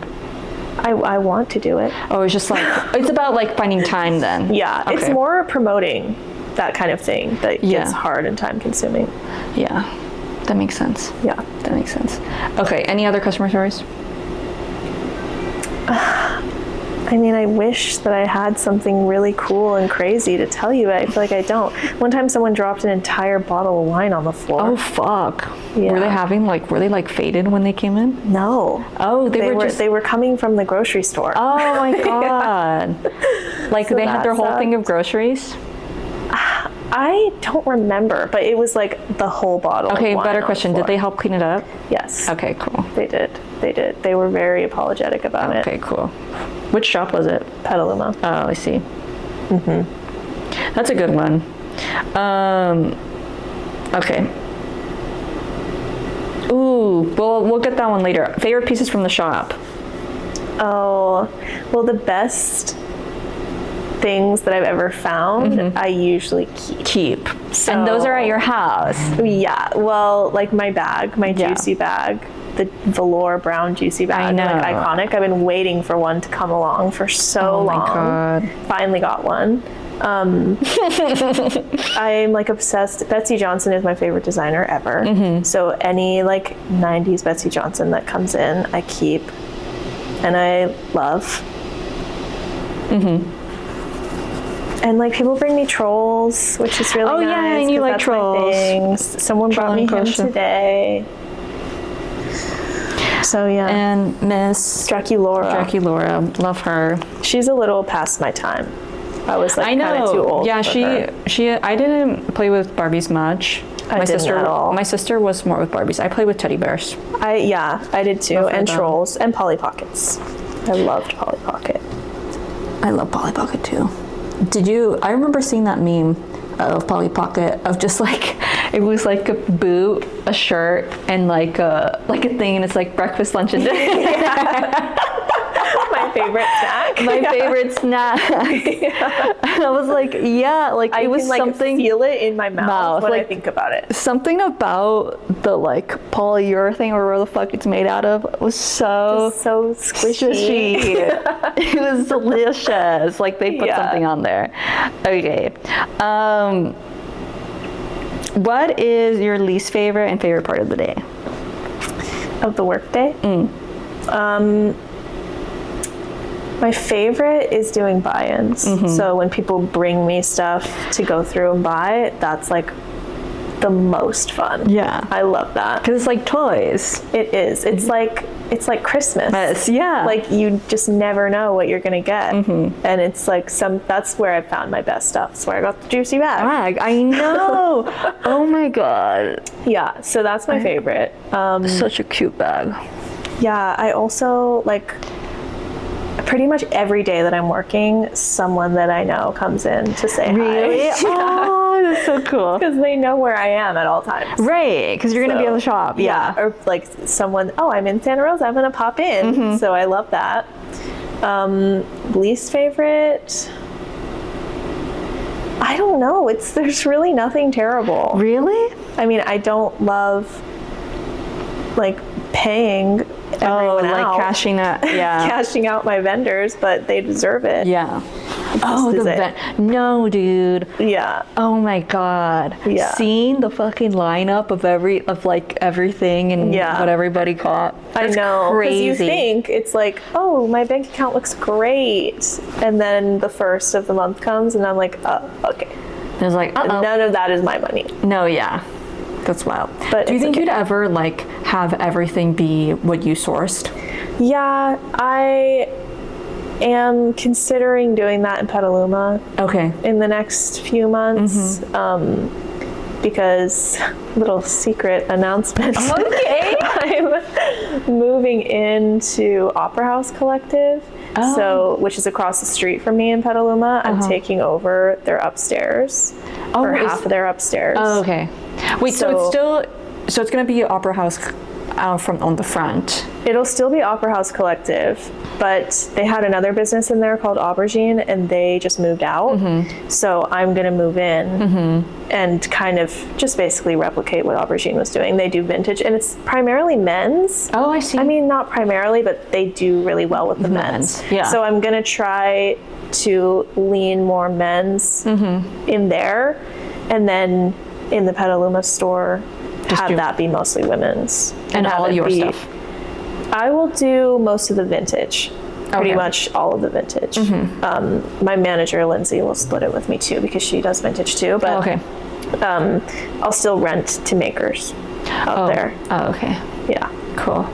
I want to do it. oh, it's just like it's about like finding time then. Yeah, Okay. it's more promoting that kind of thing that gets hard and time consuming. Yeah, that makes sense. Yeah. That makes sense. Okay, any other customer stories? I mean, I wish that I had something really cool and crazy to tell you, but I feel like I don't. One time someone dropped an entire bottle of wine on the floor. Oh fuck. Yeah. Were they like faded when they came in? No. Oh, They were coming from the grocery store. Oh my god. Like So they had their that whole thing of sucked. groceries? I don't remember, but it was like the whole bottle. Okay, of wine better on the question. Did floor. they help clean it up? Yes. Okay, cool. They did. They were very apologetic about Okay, it. cool. Which shop was it? Petaluma. Oh, I see. Mm-hmm. That's a good one. Okay. Ooh, we'll get that one later. Favorite pieces from the shop? Oh, well, the best things that I've ever found, I usually keep. And those are at your house. Yeah, well, like my bag, my Yeah. juicy bag, the velour brown juicy bag, I know. like iconic. I've been waiting for one to come along for so Oh my long. God. Finally got one. I'm like obsessed. Betsy Johnson is my favorite designer ever. So any like 90s Betsy Johnson that comes in, I keep and I love. And like people bring me trolls, which is really nice. Oh, yeah, and you 'cause like that's my trolls. thing. Someone brought me him Collection. today. So yeah. And Miss Jackie Laura. love her. She's a little past my time. I was like I kind of too know. old. Yeah, for she her. I didn't play with Barbies much. I didn't at all. My sister was more with Barbies. I played with teddy bears. I did too, Love her and though. trolls and Polly Pockets. I loved Polly Pocket. I love Polly Pocket too. I remember seeing that meme of Polly Pocket of just like, it was like a boot, a shirt, and like a thing, and it's like breakfast, lunch, and dinner. My favorite snack. My favorite snack. I was like, yeah, like I it was can like something. feel it in my mouth when I like, think about it. Something about the like polyurethane or whatever the fuck it's made out of was so Just so squishy. It was delicious. Like they put something on there. Okay. What is your least favorite and favorite part of the day? Of the workday? My favorite is doing buy-ins. So when people bring me stuff to go through and buy, that's like the most fun. Yeah. I love that. Because it's like toys. It is. It's like Christmas. Yes, yeah. Like you just never know what you're gonna get. And it's like that's where I found my best stuff. That's where I got the juicy bag. I know. Oh my god. Yeah, so that's my favorite. Such a cute bag. Yeah, I also like pretty much every day that I'm working, someone that I know comes in to say Really? hi. Oh, that's so cool. Because they know where I am at all times. Right, because you're going to be at the shop. Yeah. Or like someone, oh, I'm in Santa Rosa, I'm going to pop in. So I love that. Least favorite? I don't know. There's really nothing terrible. Really? I mean, I don't love like paying everyone out. Like cashing out. Yeah. Cashing out my vendors, but they deserve it. Yeah. This is it. No, dude. Yeah. Oh my god. Yeah. Seeing the fucking lineup of everything and what everybody got. I know. Because you think it's like, oh, my bank account looks great, and then the first of the month comes, and I'm like, oh, okay. It's like, None of that is my money. No, yeah. That's wild. But do you it's think okay. you'd ever like have everything be what you sourced? Yeah, I am considering doing that in Petaluma Okay. in the next few months. because little secret announcement. Okay. I'm moving into Opera House Collective. Oh. So, which is across the street from me in Petaluma. I'm taking over their upstairs, or half of their upstairs. Oh, okay. Wait, so it's going to be Opera House from on the front. It'll still be Opera House Collective, but they had another business in there called Aubergine, and they just moved out. So I'm going to move in and kind of just basically replicate what Aubergine was doing. They do vintage, and it's primarily men's. Oh, I see. I mean, not primarily, but they do really well with the men's. Yeah. So I'm going to try to lean more men's in there, and then in the Petaluma store, have that be mostly women's. And all your stuff. I will do most of the vintage. Pretty much all of the vintage. My manager, Lindsay, will split it with me too because she does vintage too. But I'll still rent to makers out there. Oh, okay. Yeah. Cool.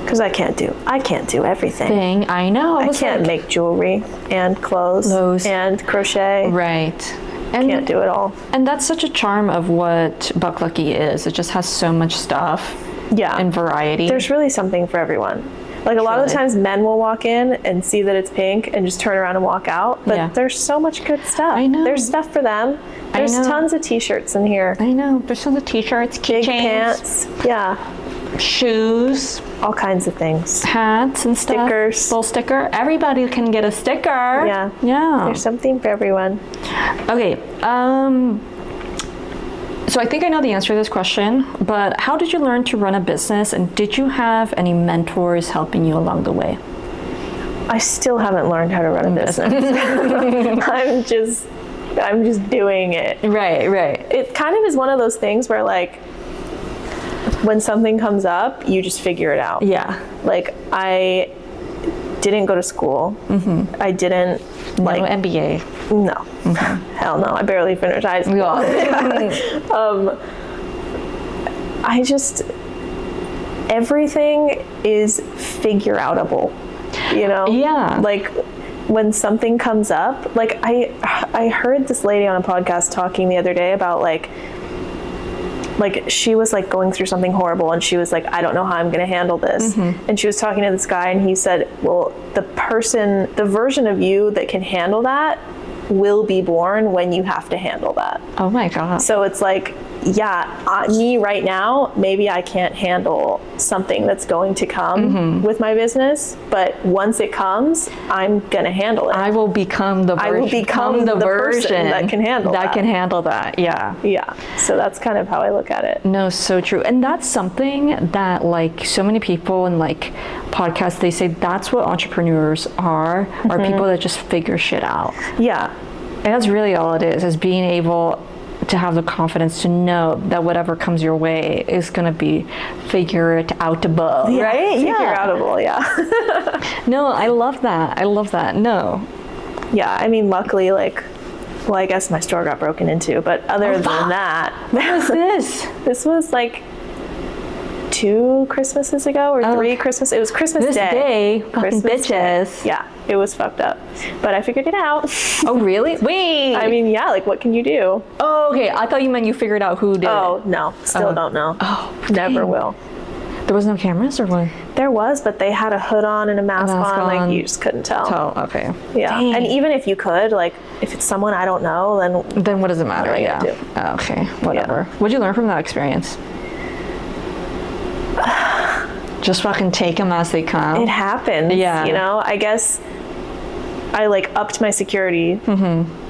Because I can't do everything. I know. I can't make jewelry and clothes and crochet. Right. And can't do it all. And that's such a charm of what Buck Lucky is. It just has so much stuff. Yeah. And variety. There's really something for everyone. Like a lot of the times men will walk in and see that it's pink and just turn around and walk out. But there's so much good stuff. I know. There's stuff for them. There's tons of t-shirts in here. I know. There's tons of t-shirts, big keychains, pants. Yeah. Shoes. All kinds of things. Hats and stuff. Stickers. Little sticker. Everybody can get a sticker. Yeah. Yeah. There's something for everyone. Okay. So I think I know the answer to this question, but how did you learn to run a business, and did you have any mentors helping you along the way? I still haven't learned how to run a business. I'm just doing it. Right. It kind of is one of those things where like when something comes up, you just figure it out. Yeah. Like I didn't go to school. I didn't No MBA. No. Hell no. I barely finished high school. I just, everything is figure outable, you know? Yeah. Like when something comes up, like I heard this lady on a podcast talking the other day about like she was like going through something horrible and she was like, I don't know how I'm going to handle this. And she was talking to this guy and he said, well, the version of you that can handle that will be born when you have to handle that. Oh my God. So it's like, me right now, maybe I can't handle something that's going to come with my business, but once it comes, I'm gonna handle it. I will become the version. I will become the person that can handle that. That can handle that, yeah. Yeah, so that's kind of how I look at it. No, so true. And that's something that like so many people in like podcasts, they say that's what entrepreneurs are people that just figure shit out. Yeah. And that's really all it is being able to have the confidence to know that whatever comes your way is going to be figured outable, right? Figure outable, yeah. No, I love that. No. Yeah, I mean, luckily, like, well, I guess my store got broken into, but other than that. What was this? This was like 2 Christmases ago or 3 Christmas. It was Christmas this Day. Fucking bitches. Yeah, it was fucked up, but I figured it out. Oh really? Wait. I mean, yeah. Like, what can you do? Oh, okay. I thought you meant you figured out who did it. Oh no, still don't know. Oh, never will. There was no cameras or what? There was, but they had a hood on and a mask on. Like you just couldn't tell. Okay. Yeah, Dang. and even if you could, like, if it's someone I don't know, then what does it matter? What Yeah. Do? Oh, okay. Whatever. Yeah. What'd you learn from that experience? Just fucking take them as they come. It happens. Yeah. You know, I guess I like upped my security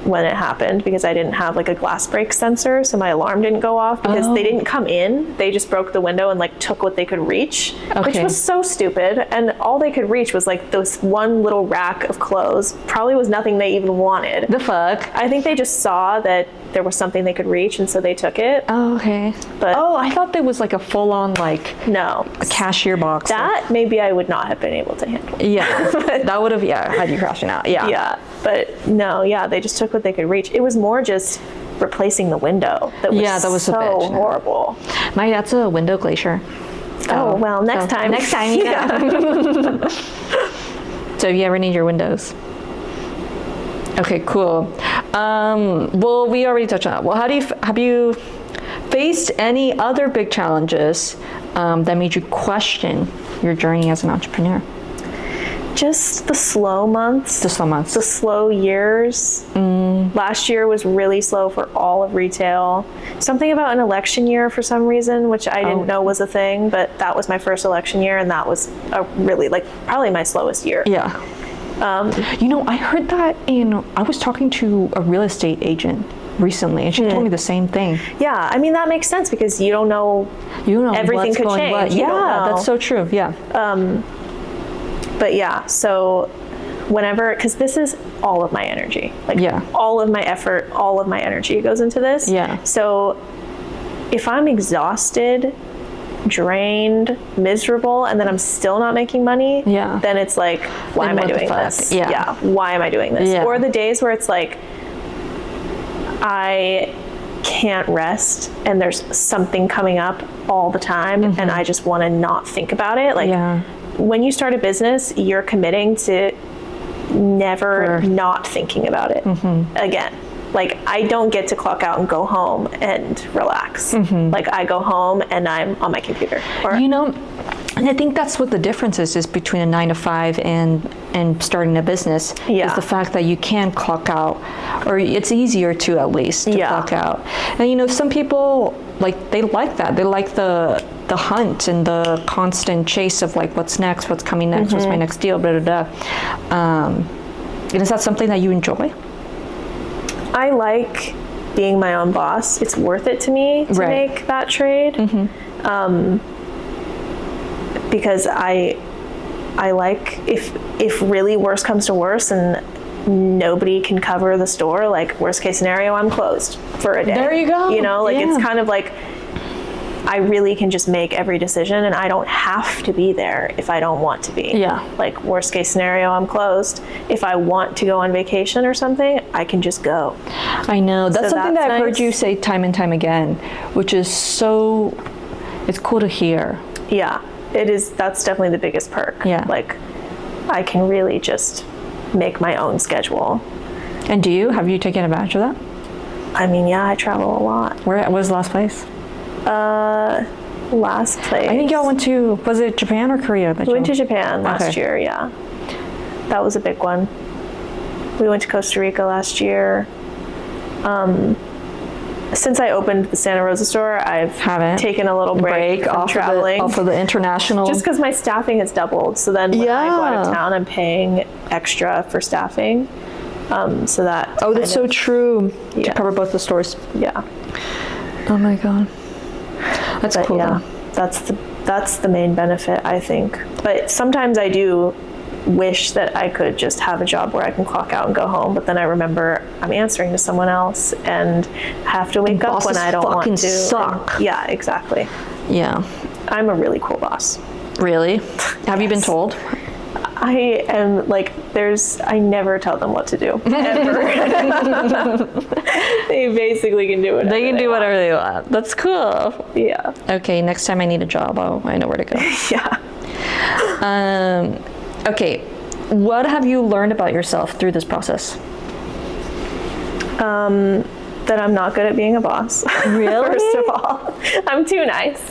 when it happened because I didn't have like a glass break sensor, so my alarm didn't go off because they didn't come in. They just broke the window and like took what they could reach, which was so stupid. And all they could reach was like this one little rack of clothes. Probably was nothing they even wanted. The fuck? I think they just saw that there was something they could reach, and so they took it. Oh, okay. But I thought there was like a full-on like no a cashier box. That maybe I would not have been able to handle. Yeah, that would have had you crashing out. Yeah. Yeah, but no, they just took what they could reach. It was more just replacing the window. That was so a bitch. Horrible. That's a window glacier. Oh well, next time. Next time, yeah. So if you ever need your windows. Okay, cool. Well, we already touched on that. Well, have you faced any other big challenges that made you question your journey as an entrepreneur? Just the slow months. The slow months. The slow years. Last year was really slow for all of retail. Something about an election year for some reason, which I didn't know was a thing, but that was my first election year, and that was a really, like, probably my slowest year. Yeah. You know, I heard that I was talking to a real estate agent recently, and she told me the same thing. Yeah, I mean, that makes sense because you don't know everything could change. You Yeah, don't know. that's so true. Yeah. But yeah, so whenever, because this is all of my energy, like all of my effort, all of my energy goes into this. Yeah. So if I'm exhausted, drained, miserable, and then I'm still not making money, then it's like, why am I doing this? Yeah. Why am I doing this? Yeah. Or the days where it's like, I can't rest and there's something coming up all the time and I just want to not think about it. Like, when you start a business, you're committing to never not thinking about it again. Like, I don't get to clock out and go home and relax. Like, I go home and I'm on my computer. Or, you know, and I think that's what the difference is between a 9 to 5 and starting a business. Is the fact that you can clock out, or it's easier to, at least, to clock out. And you know, some people, like, they like that. They like the hunt and the constant chase of, like, what's next, what's coming next, what's my next deal, blah, blah, blah. And is that something that you enjoy? I like being my own boss. It's worth it to me to make that trade. Because I like, if really worse comes to worse and nobody can cover the store, like, worst case scenario, I'm closed for a day. There you go. You know, like, it's kind of like, I really can just make every decision and I don't have to be there if I don't want to be. Yeah. Like, worst case scenario, I'm closed. If I want to go on vacation or something, I can just go. I know. That's something that I've heard you say time and time again, which is so, it's cool to hear. Yeah, it is. That's definitely the biggest perk. Yeah. Like, I can really just make my own schedule. And have you taken advantage of that? I mean, yeah, I travel a lot. What was the last place? Last place. I think y'all went to, was it Japan or Korea? We went to Japan last year, yeah. That was a big one. We went to Costa Rica last year. Since I opened the Santa Rosa store, I've taken a little break from traveling. Off of the international. Just because my staffing has doubled. So then when I go out of town, I'm paying extra for staffing. So that. Oh, that's so true. To cover both the stores. Yeah. Oh my God. That's cool. Yeah, that's the main benefit, I think. But sometimes I do wish that I could just have a job where I can clock out and go home, but then I remember I'm answering to someone else and have to wake up when I don't want to. Suck. And, yeah, exactly. Yeah. I'm a really cool boss. Really? Have you been told? I am, like, I never tell them what to do, ever. They basically can do whatever they can do whatever they want. That's cool. Yeah. Okay, next time I need a job, I know where to go. Yeah. Okay, what have you learned about yourself through this process? That I'm not good at being a boss. Really? First of all, I'm too nice.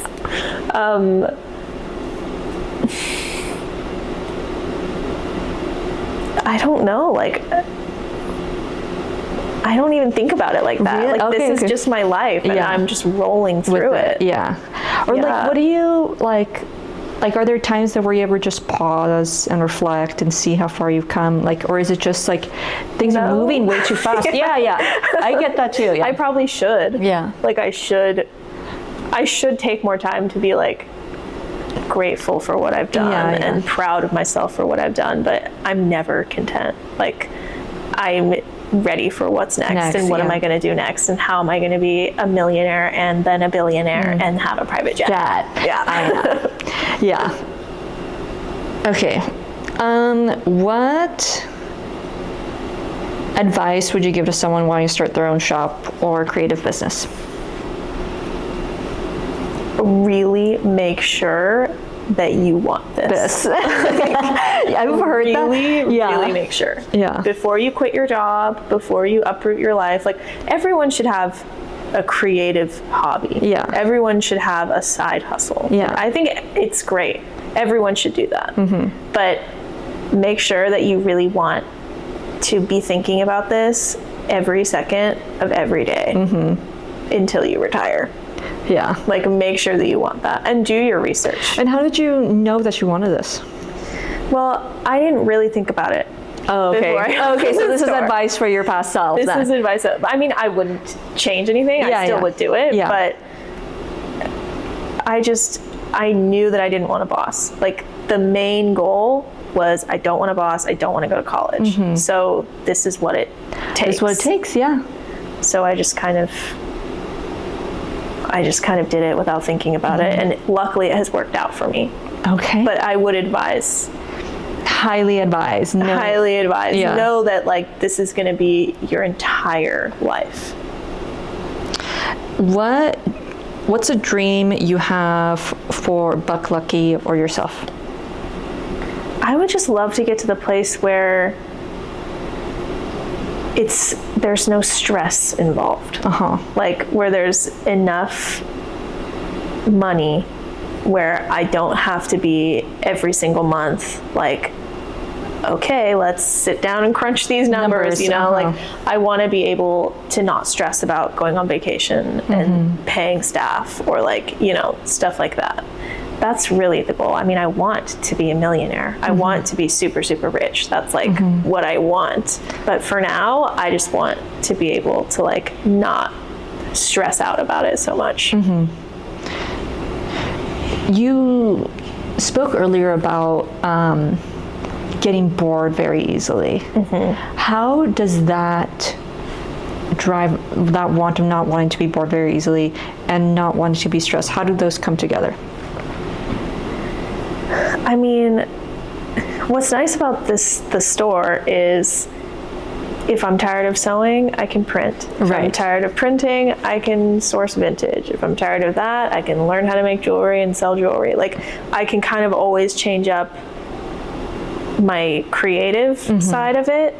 I don't know, like, I don't even think about it like that. Really? Like, this is just my life, and I'm just rolling through it. Yeah. Or like, what do you, like, are there times that where you ever just pause and reflect and see how far you've come? Like, or is it just like things are moving way too fast? Yeah. I get that too. Yeah. I probably should. Yeah. Like, I should take more time to be, like, grateful for what I've done and proud of myself for what I've done, but I'm never content. Like, I'm ready for what's next and what am I going to do next and how am I going to be a millionaire and then a billionaire and have a private jet. Yeah. I know. Yeah. Okay. What advice would you give to someone wanting to start their own shop or creative business? Really make sure that you want this. I've heard that. Really make sure. Yeah. Before you quit your job, before you uproot your life, like, everyone should have a creative hobby. Yeah. Everyone should have a side hustle. Yeah. I think it's great. Everyone should do that. But make sure that you really want to be thinking about this every second of every day until you retire. Yeah. Like, make sure that you want that and do your research. And how did you know that you wanted this? Well, I didn't really think about it. Oh, okay. Okay, so this is advice for your past self. This is advice. I mean, I wouldn't change anything. I still would do it. Yeah. But I knew that I didn't want a boss. Like, the main goal was, I don't want a boss. I don't want to go to college. So this is what it takes. This is what it takes, yeah. So I just kind of did it without thinking about it. And luckily it has worked out for me. Okay. But I would advise. Highly advised. Highly advised. Yeah. Know that, like, this is going to be your entire life. What's a dream you have for Buck Lucky or yourself? I would just love to get to the place where there's no stress involved. Like, where there's enough money where I don't have to be every single month like, okay, let's sit down and crunch these numbers, you know. Like, I want to be able to not stress about going on vacation and paying staff or, like, you know, stuff like that. That's really the goal. I mean, I want to be a millionaire. I want to be super, super rich. That's like what I want. But for now, I just want to be able to, like, not stress out about it so much. You spoke earlier about getting bored very easily. How does that drive that want of not wanting to be bored very easily and not wanting to be stressed? How do those come together? I mean, what's nice about the store is, if I'm tired of sewing, I can print. If I'm tired of printing, I can source vintage. If I'm tired of that, I can learn how to make jewelry and sell jewelry. Like, I can kind of always change up my creative side of it,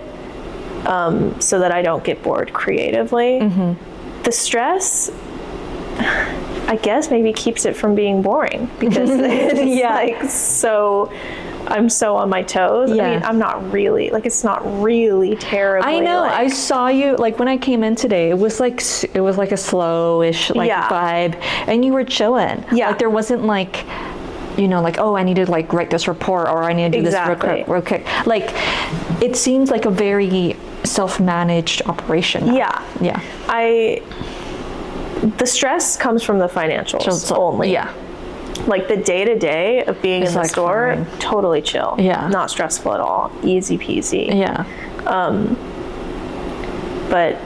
so that I don't get bored creatively. The stress, I guess, maybe keeps it from being boring, because it's like, so I'm so on my toes. I mean, I'm not really, like, it's not really terribly. I know. Like, I saw you, like, when I came in today, it was like a slow-ish, like, vibe, and you were chilling. Like, there wasn't, like, you know, like, oh, I need to, like, write this report, or I need to do this real quick. Like, it seems like a very self-managed operation now. The stress comes from the financials only. Like, the day-to-day of being in the store, totally chill. Not stressful at all. Easy peasy. But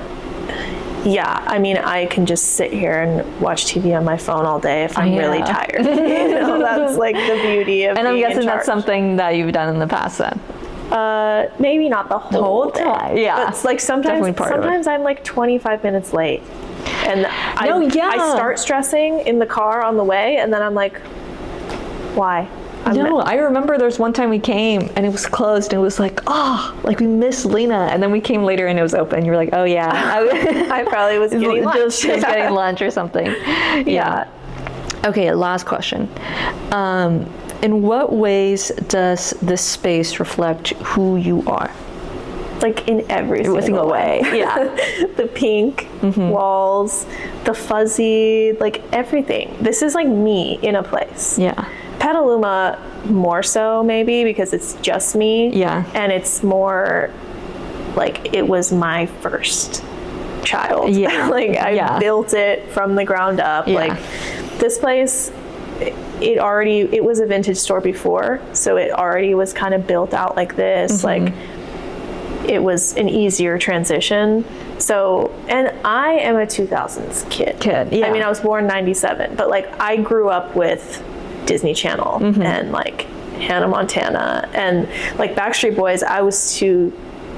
yeah, I mean, I can just sit here and watch TV on my phone all day if I'm really tired. You know, that's like the beauty of being in charge. And I'm guessing that's something that you've done in the past then. Maybe not the whole time. But, like, sometimes I'm like 25 minutes late. And I start stressing in the car on the way, and then I'm like, why? I remember there's one time we came and it was closed, and it was like, oh, like, we missed Lena, and then we came later and it was open. You were like, oh yeah. I probably was getting lunch. Just getting lunch or something. Okay, last question. In what ways does this space reflect who you are? Like, in every single way. The pink walls, the fuzzy, like, everything. This is like me in a place. Petaluma more so, maybe, because it's just me. And it's more like, it was my first child. Like, I built it from the ground up. Like, this place, it was a vintage store before, so it already was kind of built out like this. Like, it was an easier transition. So, and I am a 2000s kid. I mean, I was born 97, but, like, I grew up with Disney Channel and, like, Hannah Montana and, like, Backstreet Boys. I was too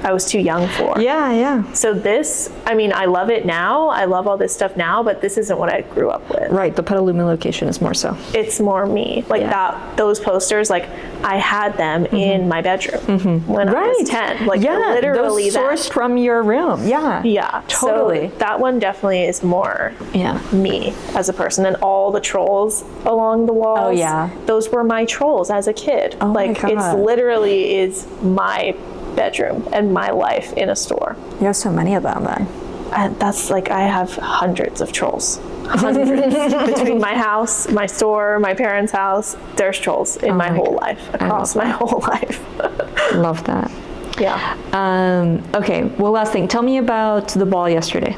I was too young for. Yeah. So this, I mean, I love it now. I love all this stuff now, but this isn't what I grew up with. Right. The Petaluma location is more so. It's more me. Like those posters, like I had them in my bedroom when I was 10. Like literally those sourced from your room. Yeah. Yeah. Totally. So that one definitely is more me as a person. And all the trolls along the walls. Oh, yeah. Those were my trolls as a kid. Oh, like my God. it's literally is my bedroom and my life in a store. You have so many of them then. And that's like, I have hundreds of trolls. Hundreds. Between my house, my store, my parents' house, there's trolls in my whole life, across my whole life. Love that. Yeah. Okay, well, last thing. Tell me about the ball yesterday.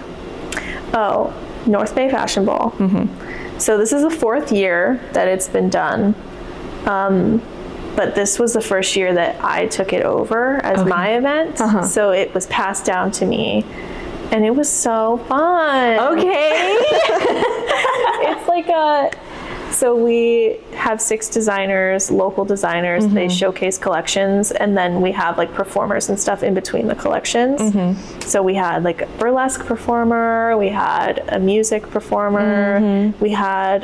Oh, North Bay Fashion Ball. So this is the 4th year that it's been done. But this was the first year that I took it over as my event. So it was passed down to me. And it was so fun. Okay. It's like so we have 6 designers, local designers. They showcase collections, and then we have like performers and stuff in between the collections. So we had like a burlesque performer, we had a music performer, we had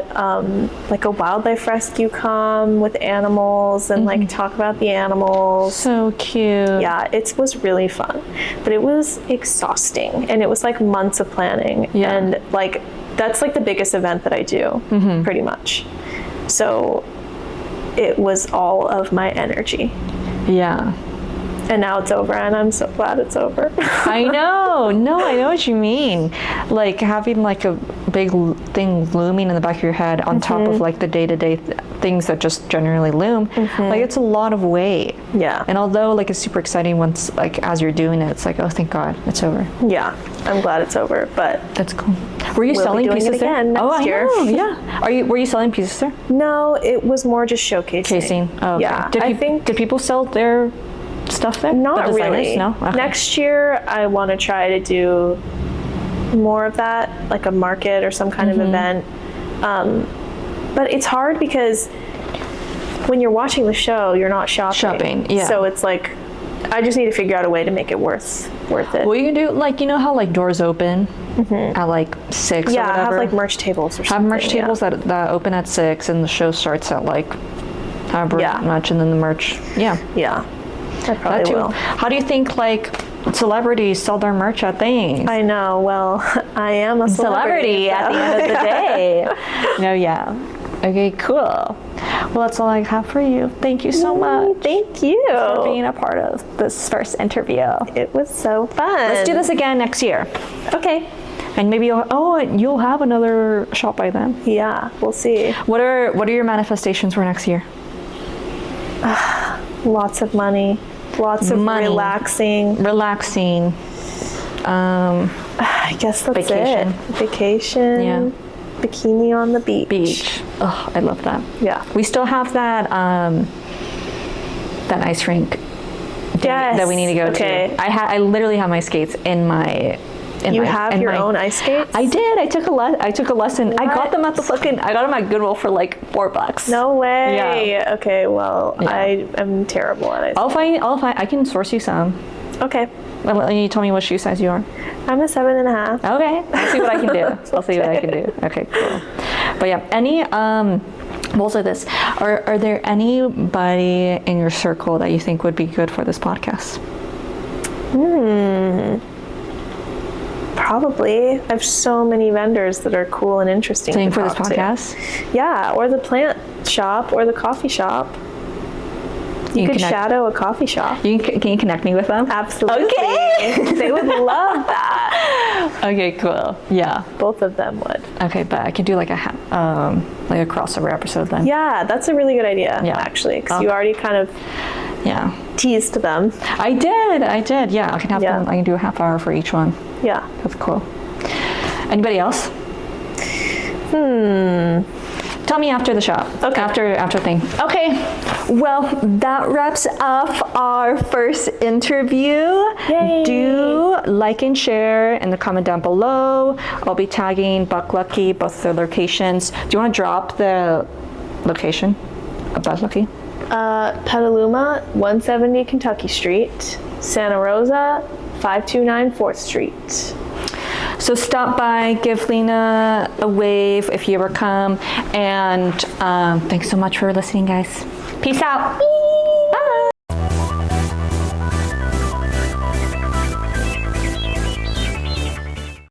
like a wildlife rescue come with animals and like talk about the animals. So cute. Yeah, it was really fun, but it was exhausting, and it was like months of planning. And like that's like the biggest event that I do, pretty much. So it was all of my energy. Yeah. And now it's over, and I'm so glad it's over. I know. No, I know what you mean. Like having like a big thing looming in the back of your head on top of like the day-to-day things that just generally loom. Like it's a lot of weight. Yeah. And although like it's super exciting once like as you're doing it, it's like, oh, thank God it's over. Yeah. I'm glad it's over, but that's cool. Were you we'll selling be doing pieces it again there? next year. I know. Yeah. Were you selling pieces there? No, it was more just showcasing. Oh, okay. Yeah. Did people sell their stuff there? Not The designers? really. No? Okay. Next year, I want to try to do more of that, like a market or some kind of event. But it's hard because when you're watching the show, you're not shopping. Yeah. So it's like, I just need to figure out a way to make it worth it. Well, you can do like, you know how like doors open at like 6 or whatever? have like merch tables or something. Have merch tables that open at 6 and the show starts at like however much, and then the merch. Yeah. I probably will. How do you think like celebrities sell their merch at things? I know. Well, I am a celebrity at the end of the day. No, yeah. Okay, cool. Well, that's all I have for you. Thank you so much. Thank you for being a part of this first interview. It was so fun. Let's do this again next year. Okay. And maybe you'll have another shop by then. Yeah, we'll see. What are your manifestations for next year? Lots of money. Lots of relaxing. I guess that's vacation. it. Vacation. Yeah. Bikini on the beach. Oh, I love that. Yeah. We still have that ice rink that we need to go to. I literally have my skates in my. You have your own ice skates? I did. I took a lesson. What? I got them at I got them at Goodwill for like $4. No way. Yeah. Okay. Well, I am terrible at ice. I'll find. I can source you some. Okay. You tell me what shoe size you are. I'm a 7.5. Okay. I'll see what I can do. I'll see what I can do. Okay. Cool. But yeah, we'll say this. Are there anybody in your circle that you think would be good for this podcast? Probably. I have so many vendors that are cool and interesting Same to for this talk to. podcast? Yeah, or the plant shop or the coffee shop. You could shadow a coffee shop. Can you connect me with them? Absolutely. Okay. They would love that. Okay, cool. Yeah. Both of them would. Okay, but I can do like a crossover episode then. Yeah, that's a really good idea, actually, because you already kind of teased them. I did. Yeah, I can have them. I can do a half hour for each one. Yeah. That's cool. Anybody else? Tell me after the shop. Okay. After thing. Okay. Well, that wraps up our first interview. Yay. Do like and share in the comment down below. I'll be tagging Buck Lucky, both their locations. Do you want to drop the location of Buck Lucky? Petaluma, 170 Kentucky Street. Santa Rosa, 529 4th Street. So stop by, give Lena a wave if you ever come, and thanks so much for listening, guys. Peace out.